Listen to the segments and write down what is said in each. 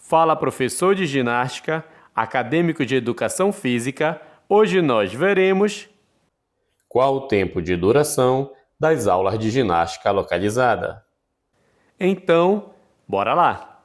Fala, professor de ginástica, acadêmico de educação física. Hoje nós veremos qual o tempo de duração das aulas de ginástica localizada. Então, bora lá!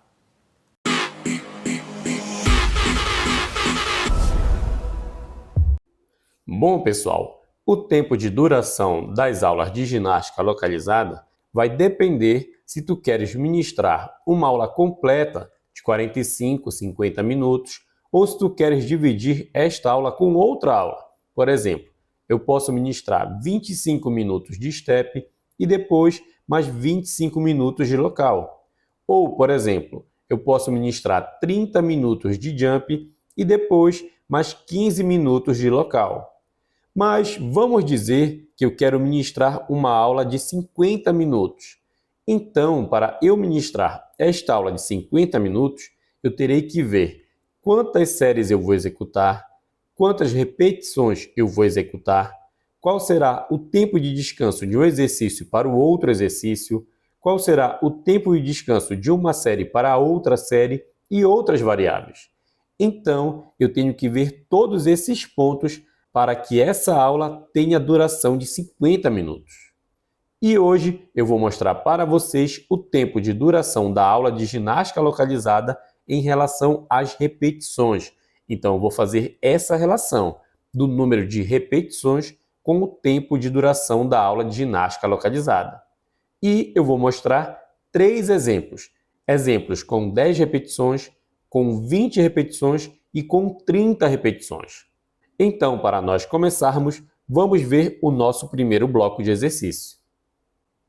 Bom, pessoal, o tempo de duração das aulas de ginástica localizada vai depender se tu queres ministrar uma aula completa de 45, 50 minutos ou se tu queres dividir esta aula com outra aula. Por exemplo, eu posso ministrar 25 minutos de step e depois mais 25 minutos de local. Ou, por exemplo, eu posso ministrar 30 minutos de jump e depois mais 15 minutos de local. Mas vamos dizer que eu quero ministrar uma aula de 50 minutos. Então, para eu ministrar esta aula de 50 minutos, eu terei que ver quantas séries eu vou executar, quantas repetições eu vou executar, qual será o tempo de descanso de um exercício para o outro exercício, qual será o tempo de descanso de uma série para a outra série e outras variáveis. Então, eu tenho que ver todos esses pontos para que essa aula tenha duração de 50 minutos. E hoje eu vou mostrar para vocês o tempo de duração da aula de ginástica localizada em relação às repetições. Então, eu vou fazer essa relação do número de repetições com o tempo de duração da aula de ginástica localizada. E eu vou mostrar 3 exemplos. Exemplos com 10 repetições, com 20 repetições e com 30 repetições. Então, para nós começarmos, vamos ver o nosso primeiro bloco de exercício.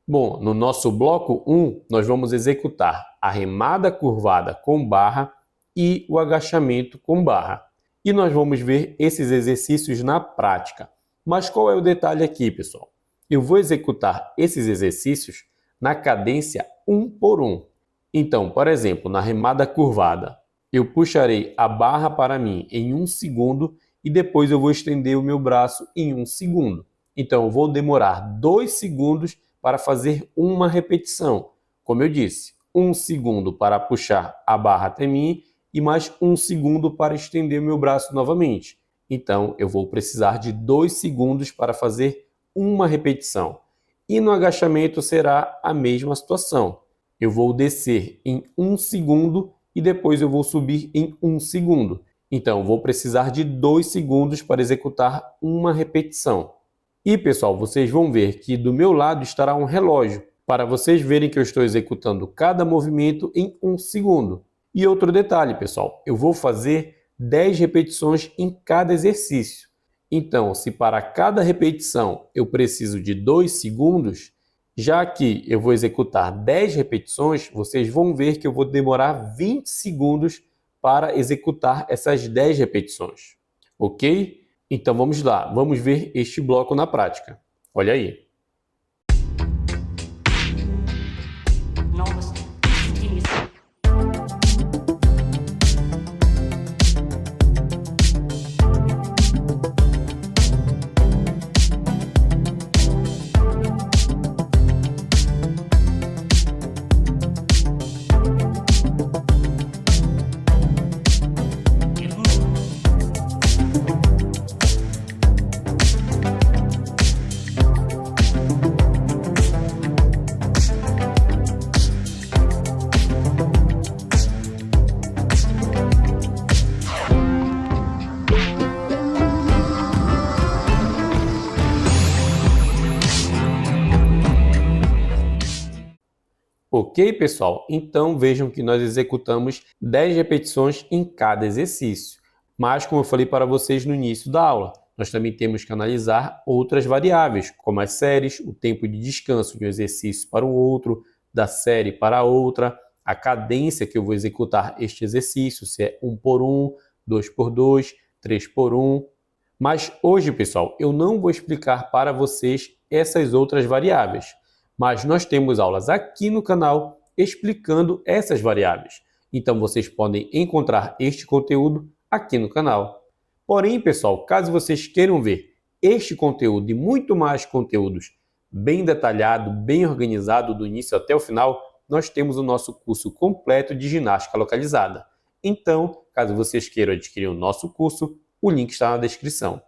Bom, no nosso bloco 1, nós vamos executar a remada curvada com barra e o agachamento com barra. E nós vamos ver esses exercícios na prática. Mas qual é o detalhe aqui, pessoal? Eu vou executar esses exercícios na cadência 1 por 1. Então, por exemplo, na remada curvada, eu puxarei a barra para mim em 1 segundo e depois eu vou estender o meu braço em 1 segundo. Então, eu vou demorar 2 segundos para fazer uma repetição. Como eu disse, 1 segundo para puxar a barra até mim e mais 1 segundo para estender o meu braço novamente. Então, eu vou precisar de 2 segundos para fazer uma repetição. E no agachamento será a mesma situação. Eu vou descer em 1 segundo e depois eu vou subir em 1 segundo. Então, vou precisar de 2 segundos para executar uma repetição. E, pessoal, vocês vão ver que do meu lado estará um relógio, para vocês verem que eu estou executando cada movimento em 1 segundo. E outro detalhe, pessoal, eu vou fazer 10 repetições em cada exercício. Então, se para cada repetição eu preciso de 2 segundos, já que eu vou executar 10 repetições, vocês vão ver que eu vou demorar 20 segundos para executar essas 10 repetições. Ok? Então vamos lá, vamos ver este bloco na prática. Olha aí. Ok, pessoal? Então vejam que nós executamos 10 repetições em cada exercício. Mas, como eu falei para vocês no início da aula, nós também temos que analisar outras variáveis, como as séries, o tempo de descanso de um exercício para o outro, da série para a outra, a cadência que eu vou executar este exercício, se é 1 por 1, 2 por 2, 3 por 1. Mas hoje, pessoal, eu não vou explicar para vocês essas outras variáveis. Mas nós temos aulas aqui no canal explicando essas variáveis. Então, vocês podem encontrar este conteúdo aqui no canal. Porém, pessoal, caso vocês queiram ver este conteúdo e muito mais conteúdos bem detalhado, bem organizado do início até o final, nós temos o nosso curso completo de ginástica localizada. Então, caso vocês queiram adquirir o nosso curso, o link está na descrição.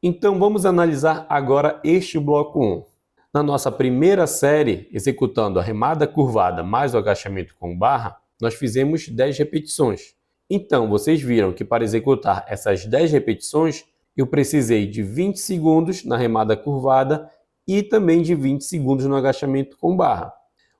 Então, vamos analisar agora este bloco 1. Na nossa primeira série, executando a remada curvada mais o agachamento com barra, nós fizemos 10 repetições. Então, vocês viram que para executar essas 10 repetições, eu precisei de 20 segundos na remada curvada e também de 20 segundos no agachamento com barra.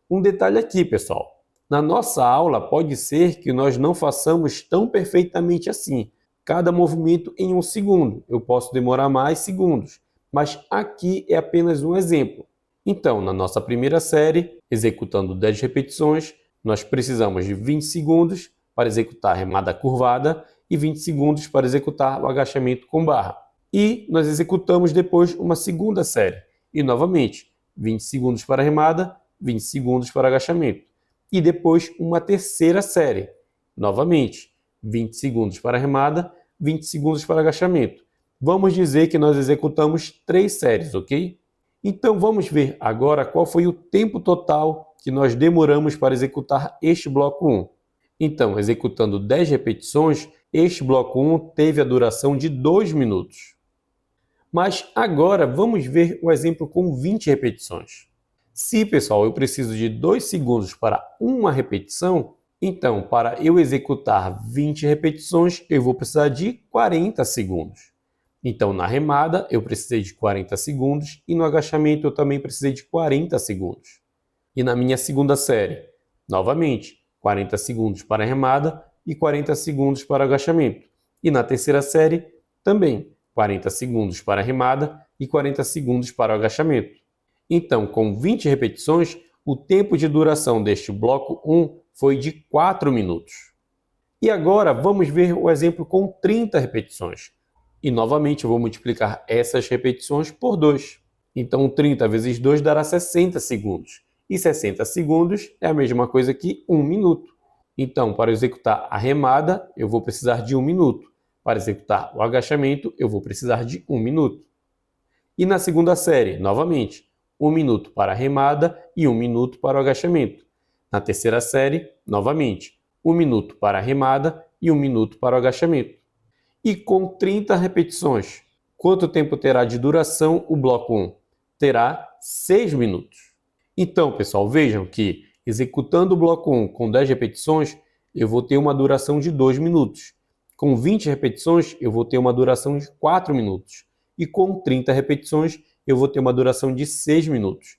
Um detalhe aqui, pessoal. Na nossa aula, pode ser que nós não façamos tão perfeitamente assim. Cada movimento em 1 segundo. Eu posso demorar mais segundos. Mas aqui é apenas um exemplo. Então, na nossa primeira série, executando 10 repetições, nós precisamos de 20 segundos para executar a remada curvada e 20 segundos para executar o agachamento com barra. E nós executamos depois uma segunda série. E novamente, 20 segundos para a remada, 20 segundos para o agachamento. E depois uma terceira série. Novamente, 20 segundos para a remada, 20 segundos para o agachamento. Vamos dizer que nós executamos 3 séries, ok? Então vamos ver agora qual foi o tempo total que nós demoramos para executar este bloco 1. Então, executando 10 repetições, este bloco 1 teve a duração de 2 minutos. Mas agora vamos ver o exemplo com 20 repetições. Se, pessoal, eu preciso de 2 segundos para uma repetição, então, para eu executar 20 repetições, eu vou precisar de 40 segundos. Então, na remada, eu precisei de 40 segundos e no agachamento eu também precisei de 40 segundos. E na minha segunda série, novamente, 40 segundos para a remada e 40 segundos para o agachamento. E na terceira série, também 40 segundos para a remada e 40 segundos para o agachamento. Então, com 20 repetições, o tempo de duração deste bloco 1 foi de 4 minutos. E agora vamos ver o exemplo com 30 repetições. E novamente eu vou multiplicar essas repetições por 2. Então 30 vezes 2 dará 60 segundos. E 60 segundos é a mesma coisa que 1 minuto. Então, para executar a remada, eu vou precisar de 1 minuto. Para executar o agachamento, eu vou precisar de 1 minuto. E na segunda série, novamente, 1 minuto para a remada e 1 minuto para o agachamento. Na terceira série, novamente, 1 minuto para a remada e 1 minuto para o agachamento. E com 30 repetições, quanto tempo terá de duração o bloco 1? Terá 6 minutos. Então, pessoal, vejam que executando o bloco 1 com 10 repetições, eu vou ter uma duração de 2 minutos. Com 20 repetições, eu vou ter uma duração de 4 minutos. E com 30 repetições, eu vou ter uma duração de 6 minutos.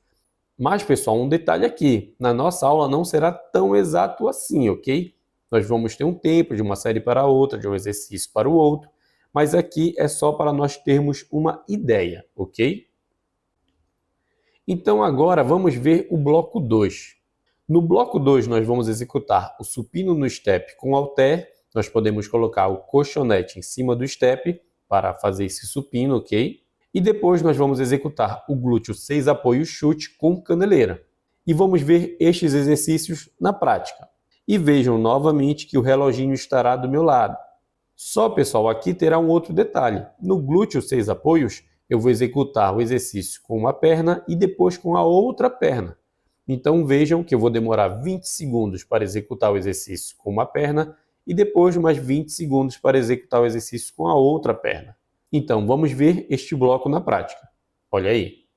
Mas, pessoal, um detalhe aqui. Na nossa aula não será tão exato assim, ok? Nós vamos ter um tempo de uma série para outra, de um exercício para o outro. Mas aqui é só para nós termos uma ideia, ok? Então agora vamos ver o bloco 2. No bloco 2 nós vamos executar o supino no step com halter. Nós podemos colocar o colchonete em cima do step para fazer esse supino, ok? E depois nós vamos executar o glúteo 6 apoio chute com caneleira. E vamos ver estes exercícios na prática. E vejam novamente que o reloginho estará do meu lado. Só, pessoal, aqui terá um outro detalhe. No glúteo 6 apoios, eu vou executar o exercício com uma perna e depois com a outra perna. Então vejam que eu vou demorar 20 segundos para executar o exercício com uma perna e depois mais 20 segundos para executar o exercício com a outra perna. Então vamos ver este bloco na prática. Olha aí.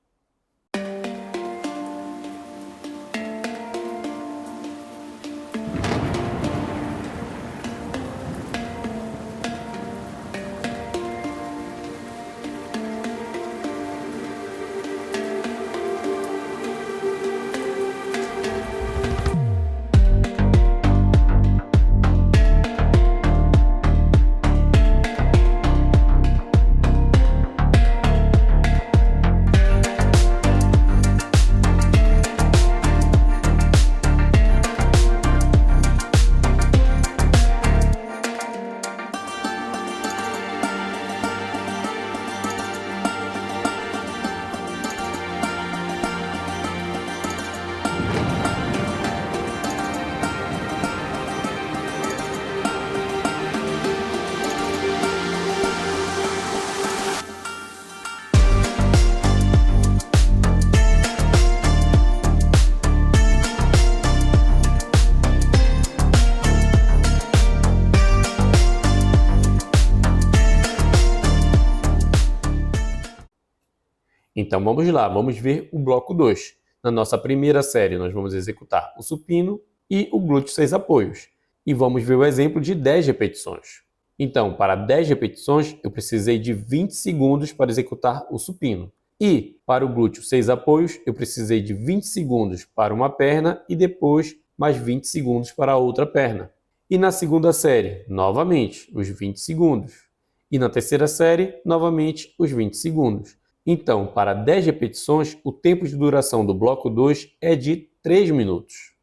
Então vamos lá, vamos ver o bloco 2. Na nossa primeira série, nós vamos executar o supino e o glúteo 6 apoios. E vamos ver o exemplo de 10 repetições. Então, para 10 repetições, eu precisei de 20 segundos para executar o supino. E, para o glúteo 6 apoios, eu precisei de 20 segundos para uma perna e depois mais 20 segundos para a outra perna. E na segunda série, novamente, os 20 segundos. E na terceira série, novamente, os 20 segundos. Então, para 10 repetições, o tempo de duração do bloco 2 é de 3 minutos.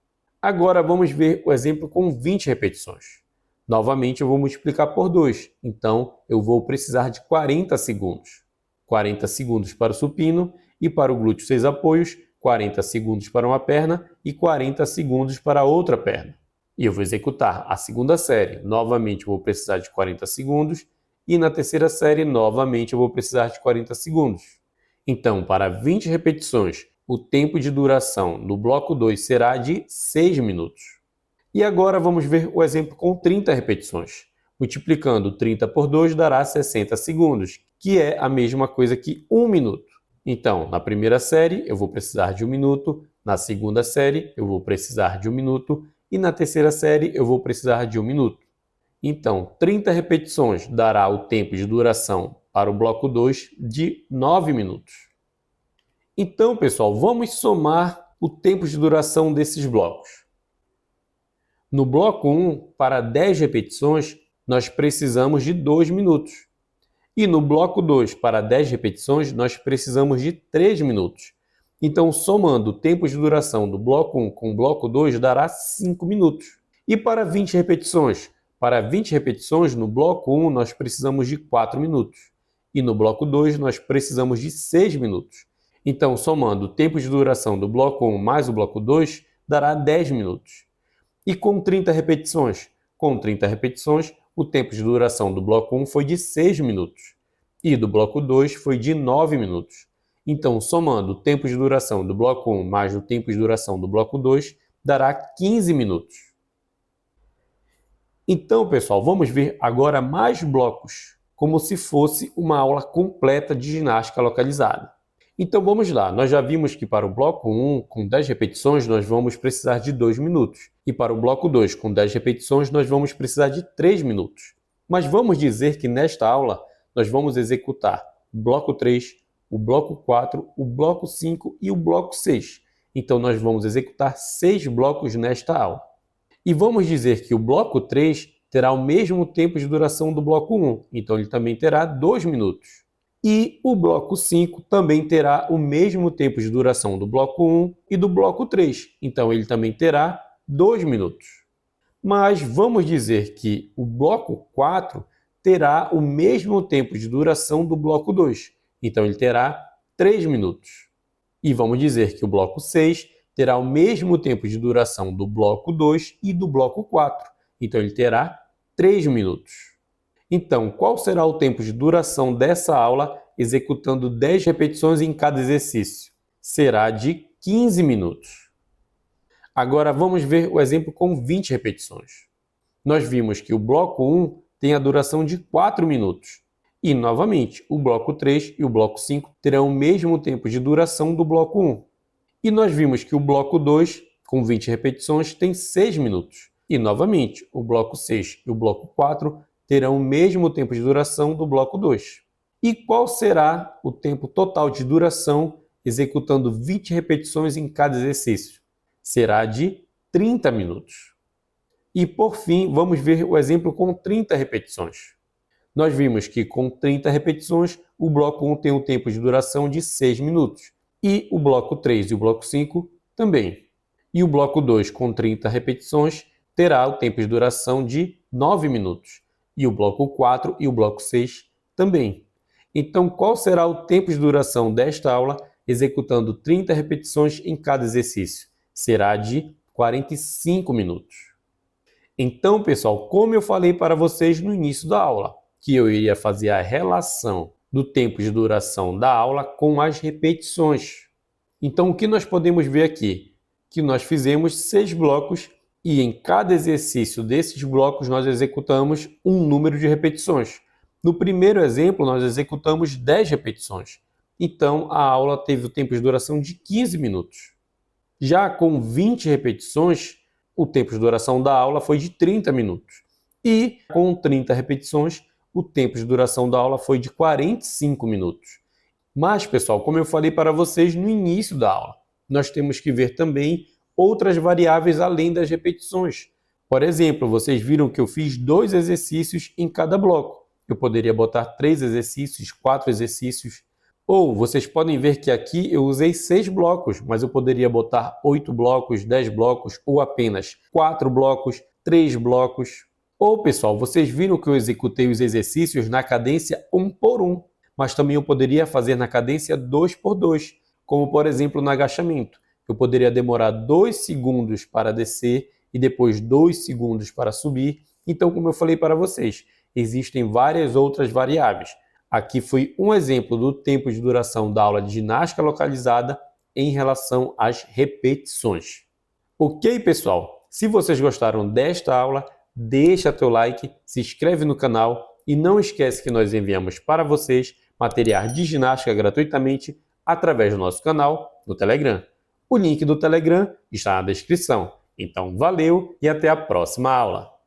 Agora vamos ver o exemplo com 20 repetições. Novamente, eu vou multiplicar por 2, então eu vou precisar de 40 segundos. 40 segundos para o supino e para o glúteo 6 apoios, 40 segundos para uma perna e 40 segundos para a outra perna. E eu vou executar a segunda série. Novamente, eu vou precisar de 40 segundos. E na terceira série, novamente, eu vou precisar de 40 segundos. Então, para 20 repetições, o tempo de duração no bloco 2 será de 6 minutos. E agora vamos ver o exemplo com 30 repetições. Multiplicando 30 por 2 dará 60 segundos, que é a mesma coisa que 1 minuto. Então, na primeira série, eu vou precisar de 1 minuto. Na segunda série, eu vou precisar de 1 minuto. E na terceira série, eu vou precisar de 1 minuto. Então, 30 repetições dará o tempo de duração para o bloco 2 de 9 minutos. Então, pessoal, vamos somar o tempo de duração desses blocos. No bloco 1, para 10 repetições, nós precisamos de 2 minutos. E no bloco 2, para 10 repetições, nós precisamos de 3 minutos. Então, somando o tempo de duração do bloco 1 com o bloco 2, dará 5 minutos. E para 20 repetições? Para 20 repetições, no bloco 1, nós precisamos de 4 minutos. E no bloco 2, nós precisamos de 6 minutos. Então, somando o tempo de duração do bloco 1 mais o bloco 2, dará 10 minutos. E com 30 repetições? Com 30 repetições, o tempo de duração do bloco 1 foi de 6 minutos. E do bloco 2 foi de 9 minutos. Então, somando o tempo de duração do bloco 1 mais o tempo de duração do bloco 2, dará 15 minutos. Então, pessoal, vamos ver agora mais blocos, como se fosse uma aula completa de ginástica localizada. Então, vamos lá. Nós já vimos que para o bloco 1, com 10 repetições, nós vamos precisar de 2 minutos. E para o bloco 2, com 10 repetições, nós vamos precisar de 3 minutos. Mas vamos dizer que nesta aula, nós vamos executar o bloco 3, o bloco 4, o bloco 5 e o bloco 6. Então, nós vamos executar 6 blocos nesta aula. E vamos dizer que o bloco 3 terá o mesmo tempo de duração do bloco 1, então ele também terá 2 minutos. E o bloco 5 também terá o mesmo tempo de duração do bloco 1 e do bloco 3, então ele também terá 2 minutos. Mas vamos dizer que o bloco 4 terá o mesmo tempo de duração do bloco 2, então ele terá 3 minutos. E vamos dizer que o bloco 6 terá o mesmo tempo de duração do bloco 2 e do bloco 4. Então, ele terá 3 minutos. Então, qual será o tempo de duração dessa aula executando 10 repetições em cada exercício? Será de 15 minutos. Agora, vamos ver o exemplo com 20 repetições. Nós vimos que o bloco 1 tem a duração de 4 minutos. E, novamente, o bloco 3 e o bloco 5 terão o mesmo tempo de duração do bloco 1. E nós vimos que o bloco 2, com 20 repetições, tem 6 minutos. E, novamente, o bloco 6 e o bloco 4 terão o mesmo tempo de duração do bloco 2. E qual será o tempo total de duração executando 20 repetições em cada exercício? Será de 30 minutos. E, por fim, vamos ver o exemplo com 30 repetições. Nós vimos que com 30 repetições, o bloco 1 tem um tempo de duração de 6 minutos. E o bloco 3 e o bloco 5 também. E o bloco 2, com 30 repetições, terá o tempo de duração de 9 minutos. E o bloco 4 e o bloco 6 também. Então, qual será o tempo de duração desta aula executando 30 repetições em cada exercício? Será de 45 minutos. Então, pessoal, como eu falei para vocês no início da aula, que eu iria fazer a relação do tempo de duração da aula com as repetições. Então, o que nós podemos ver aqui? Que nós fizemos 6 blocos e em cada exercício desses blocos nós executamos um número de repetições. No primeiro exemplo, nós executamos 10 repetições. então a aula teve o tempo de duração de 15 minutos. Já com 20 repetições, o tempo de duração da aula foi de 30 minutos. E com 30 repetições, o tempo de duração da aula foi de 45 minutos. Mas, pessoal, como eu falei para vocês no início da aula, nós temos que ver também outras variáveis além das repetições. Por exemplo, vocês viram que eu fiz 2 exercícios em cada bloco. Eu poderia botar 3 exercícios, 4 exercícios. Ou vocês podem ver que aqui eu usei 6 blocos, mas eu poderia botar 8 blocos, 10 blocos ou apenas 4 blocos, 3 blocos. Ou, pessoal, vocês viram que eu executei os exercícios na cadência 1 por 1, mas também eu poderia fazer na cadência 2 por 2, como por exemplo no agachamento. Eu poderia demorar 2 segundos para descer e depois 2 segundos para subir. Então, como eu falei para vocês, existem várias outras variáveis. Aqui foi um exemplo do tempo de duração da aula de ginástica localizada em relação às repetições. Ok, pessoal? Se vocês gostaram desta aula, deixa teu like, se inscreve no canal e não esquece que nós enviamos para vocês materiais de ginástica gratuitamente através do nosso canal no Telegram. O link do Telegram está na descrição. Então, valeu e até a próxima aula!